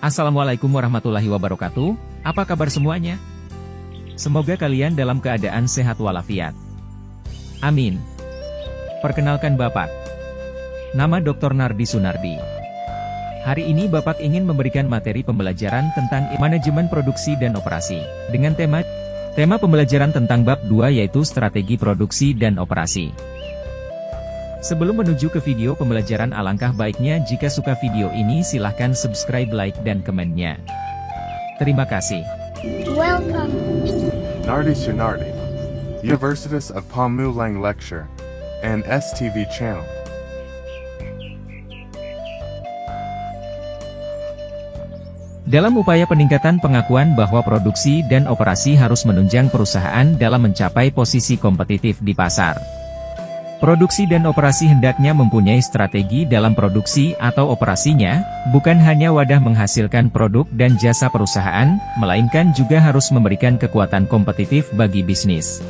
Assalamualaikum warahmatullahi wabarakatuh, apa kabar semuanya? Semoga kalian dalam keadaan sehat walafiat. Amin. Perkenalkan Bapak. Nama Dr. Nardi Sunardi. Hari ini Bapak ingin memberikan materi pembelajaran tentang manajemen produksi dan operasi, dengan tema pembelajaran tentang bab 2 yaitu strategi produksi dan operasi. Sebelum menuju ke video pembelajaran, alangkah baiknya jika suka video ini silahkan subscribe, like, dan komennya. Terima kasih. Welcome. Nardi Sunardi, Universitas of Pamulang Lecture, and STV Channel. Dalam upaya peningkatan pengakuan bahwa produksi dan operasi harus menunjang perusahaan dalam mencapai posisi kompetitif di pasar. Produksi dan operasi hendaknya mempunyai strategi dalam produksi atau operasinya, bukan hanya wadah menghasilkan produk dan jasa perusahaan, melainkan juga harus memberikan kekuatan kompetitif bagi bisnis.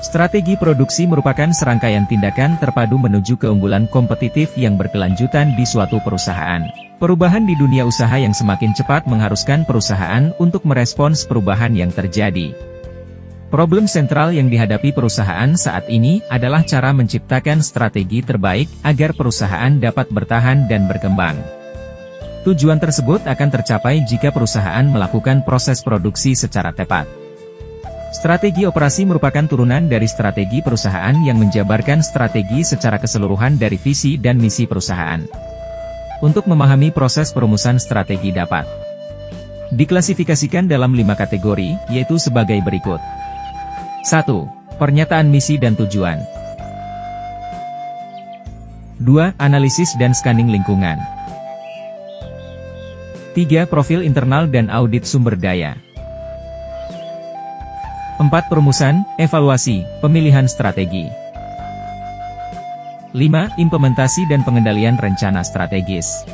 Strategi produksi merupakan serangkaian tindakan terpadu menuju keunggulan kompetitif yang berkelanjutan di suatu perusahaan. Perubahan di dunia usaha yang semakin cepat mengharuskan perusahaan untuk merespons perubahan yang terjadi. Problem sentral yang dihadapi perusahaan saat ini adalah cara menciptakan strategi terbaik agar perusahaan dapat bertahan dan berkembang. Tujuan tersebut akan tercapai jika perusahaan melakukan proses produksi secara tepat. Strategi operasi merupakan turunan dari strategi perusahaan yang menjabarkan strategi secara keseluruhan dari visi dan misi perusahaan. Untuk memahami proses perumusan strategi dapat diklasifikasikan dalam 5 kategori, yaitu sebagai berikut. 1. Pernyataan misi dan tujuan. 2. Analisis dan scanning lingkungan. 3. Profil internal dan audit sumber daya. 4. Perumusan, evaluasi, pemilihan strategi. 5. Implementasi dan pengendalian rencana strategis.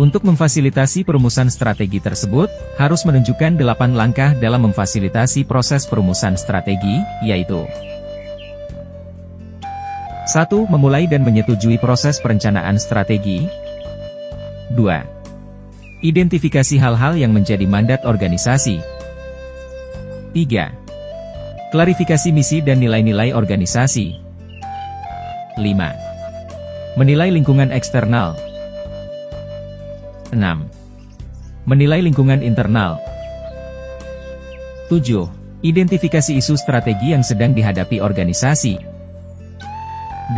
Untuk memfasilitasi perumusan strategi tersebut, harus menunjukkan 8 langkah dalam memfasilitasi proses perumusan strategi, yaitu 1. Memulai dan menyetujui proses perencanaan strategi. 2. Identifikasi hal-hal yang menjadi mandat organisasi. 3. Klarifikasi misi dan nilai-nilai organisasi. 5. Menilai lingkungan eksternal. 6. Menilai lingkungan internal. 7. Identifikasi isu strategi yang sedang dihadapi organisasi.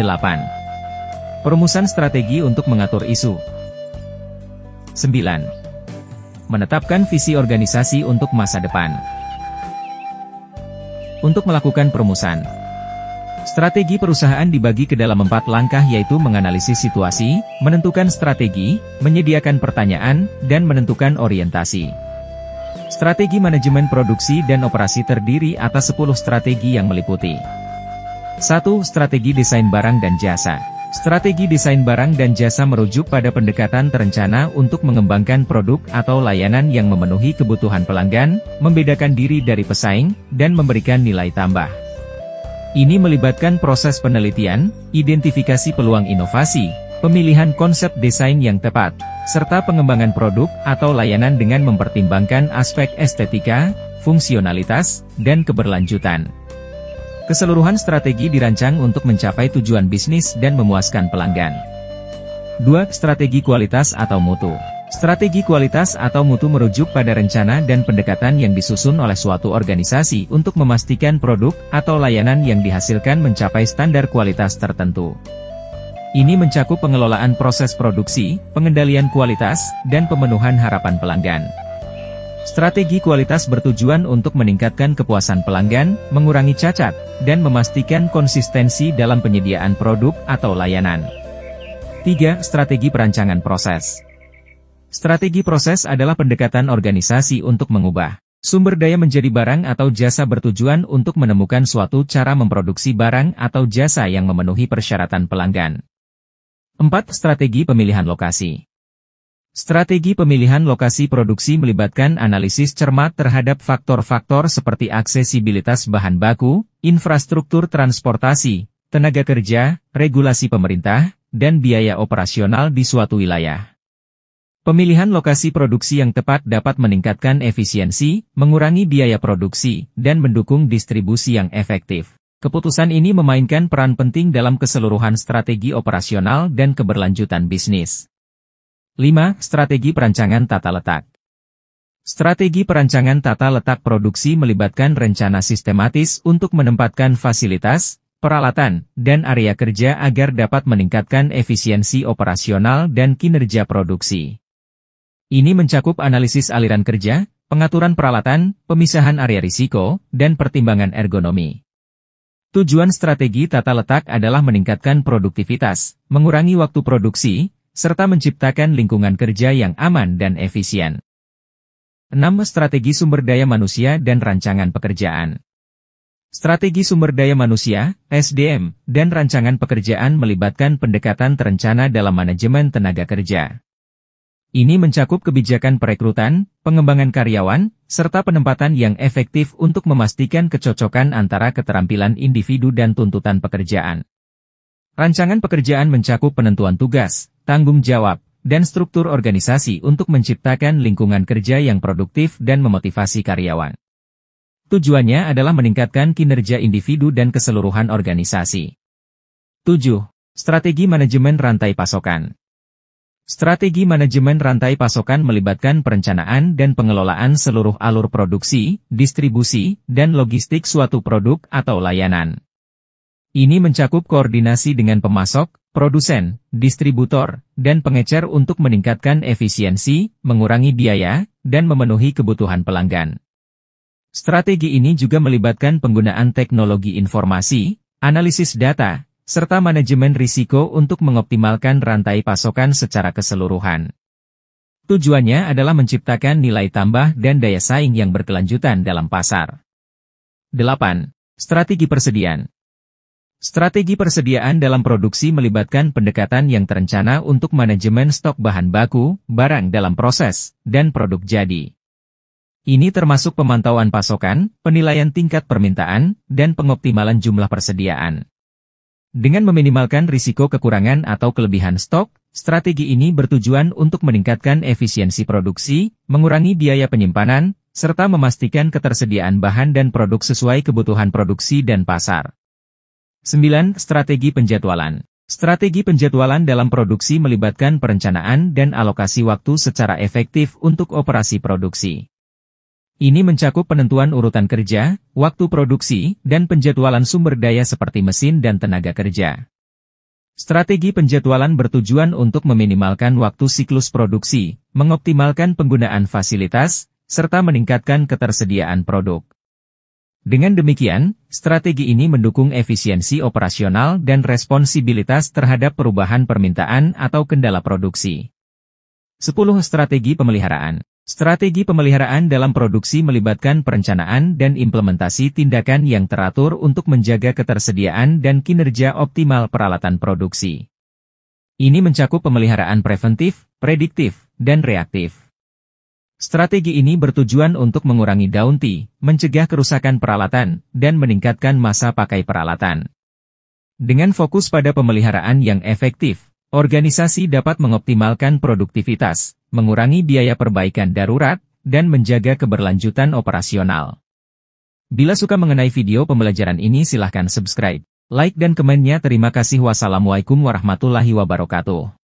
8. Perumusan strategi untuk mengatur isu. 9. Menetapkan visi organisasi untuk masa depan. Untuk melakukan perumusan strategi perusahaan dibagi ke dalam 4 langkah, yaitu menganalisis situasi, menentukan strategi, menyediakan pertanyaan, dan menentukan orientasi. Strategi manajemen produksi dan operasi terdiri atas 10 strategi yang meliputi 1. Strategi desain barang dan jasa. Strategi desain barang dan jasa merujuk pada pendekatan terencana untuk mengembangkan produk atau layanan yang memenuhi kebutuhan pelanggan, membedakan diri dari pesaing, dan memberikan nilai tambah. Ini melibatkan proses penelitian, identifikasi peluang inovasi, pemilihan konsep desain yang tepat, serta pengembangan produk atau layanan dengan mempertimbangkan aspek estetika, fungsionalitas, dan keberlanjutan. Keseluruhan strategi dirancang untuk mencapai tujuan bisnis dan memuaskan pelanggan. 2. Strategi kualitas atau mutu. Strategi kualitas atau mutu merujuk pada rencana dan pendekatan yang disusun oleh suatu organisasi untuk memastikan produk atau layanan yang dihasilkan mencapai standar kualitas tertentu. Ini mencakup pengelolaan proses produksi, pengendalian kualitas, dan pemenuhan harapan pelanggan. Strategi kualitas bertujuan untuk meningkatkan kepuasan pelanggan, mengurangi cacat, dan memastikan konsistensi dalam penyediaan produk atau layanan. 3. Strategi perancangan proses. Strategi proses adalah pendekatan organisasi untuk mengubah sumber daya menjadi barang atau jasa bertujuan untuk menemukan suatu cara memproduksi barang atau jasa yang memenuhi persyaratan pelanggan. 4. Strategi pemilihan lokasi. Strategi pemilihan lokasi produksi melibatkan analisis cermat terhadap faktor-faktor seperti aksesibilitas bahan baku, infrastruktur transportasi, tenaga kerja, regulasi pemerintah, dan biaya operasional di suatu wilayah. Pemilihan lokasi produksi yang tepat dapat meningkatkan efisiensi, mengurangi biaya produksi, dan mendukung distribusi yang efektif. Keputusan ini memainkan peran penting dalam keseluruhan strategi operasional dan keberlanjutan bisnis. 5. Strategi perancangan tata letak. Strategi perancangan tata letak produksi melibatkan rencana sistematis untuk menempatkan fasilitas, peralatan, dan area kerja agar dapat meningkatkan efisiensi operasional dan kinerja produksi. Ini mencakup analisis aliran kerja, pengaturan peralatan, pemisahan area risiko, dan pertimbangan ergonomi. Tujuan strategi tata letak adalah meningkatkan produktivitas, mengurangi waktu produksi, serta menciptakan lingkungan kerja yang aman dan efisien. 6. Strategi sumber daya manusia dan rancangan pekerjaan. Strategi sumber daya manusia, SDM, dan rancangan pekerjaan melibatkan pendekatan terencana dalam manajemen tenaga kerja. Ini mencakup kebijakan perekrutan, pengembangan karyawan, serta penempatan yang efektif untuk memastikan kecocokan antara keterampilan individu dan tuntutan pekerjaan. Rancangan pekerjaan mencakup penentuan tugas, tanggung jawab, dan struktur organisasi untuk menciptakan lingkungan kerja yang produktif dan memotivasi karyawan. Tujuannya adalah meningkatkan kinerja individu dan keseluruhan organisasi. 7. Strategi manajemen rantai pasokan. Strategi manajemen rantai pasokan melibatkan perencanaan dan pengelolaan seluruh alur produksi, distribusi, dan logistik suatu produk atau layanan. Ini mencakup koordinasi dengan pemasok, produsen, distributor, dan pengecer untuk meningkatkan efisiensi, mengurangi biaya, dan memenuhi kebutuhan pelanggan. Strategi ini juga melibatkan penggunaan teknologi informasi, analisis data, serta manajemen risiko untuk mengoptimalkan rantai pasokan secara keseluruhan. Tujuannya adalah menciptakan nilai tambah dan daya saing yang berkelanjutan dalam pasar. 8. Strategi persediaan. Strategi persediaan dalam produksi melibatkan pendekatan yang terencana untuk manajemen stok bahan baku, barang dalam proses, dan produk jadi. Ini termasuk pemantauan pasokan, penilaian tingkat permintaan, dan pengoptimalan jumlah persediaan. Dengan meminimalkan risiko kekurangan atau kelebihan stok, strategi ini bertujuan untuk meningkatkan efisiensi produksi, mengurangi biaya penyimpanan, serta memastikan ketersediaan bahan dan produk sesuai kebutuhan produksi dan pasar. 9. Strategi penjadwalan. Strategi penjadwalan dalam produksi melibatkan perencanaan dan alokasi waktu secara efektif untuk operasi produksi. Ini mencakup penentuan urutan kerja, waktu produksi, dan penjadwalan sumber daya seperti mesin dan tenaga kerja. Strategi penjadwalan bertujuan untuk meminimalkan waktu siklus produksi, mengoptimalkan penggunaan fasilitas, serta meningkatkan ketersediaan produk. Dengan demikian, strategi ini mendukung efisiensi operasional dan responsibilitas terhadap perubahan permintaan atau kendala produksi. 10. Strategi pemeliharaan. Strategi pemeliharaan dalam produksi melibatkan perencanaan dan implementasi tindakan yang teratur untuk menjaga ketersediaan dan kinerja optimal peralatan produksi. Ini mencakup pemeliharaan preventif, prediktif, dan reaktif. Strategi ini bertujuan untuk mengurangi downtime, mencegah kerusakan peralatan, dan meningkatkan masa pakai peralatan. Dengan fokus pada pemeliharaan yang efektif, organisasi dapat mengoptimalkan produktivitas, mengurangi biaya perbaikan darurat, dan menjaga keberlanjutan operasional. Bila suka mengenai video pembelajaran ini silahkan subscribe, like dan komennya. Terima kasih. Wassalamualaikum warahmatullahi wabarakatuh.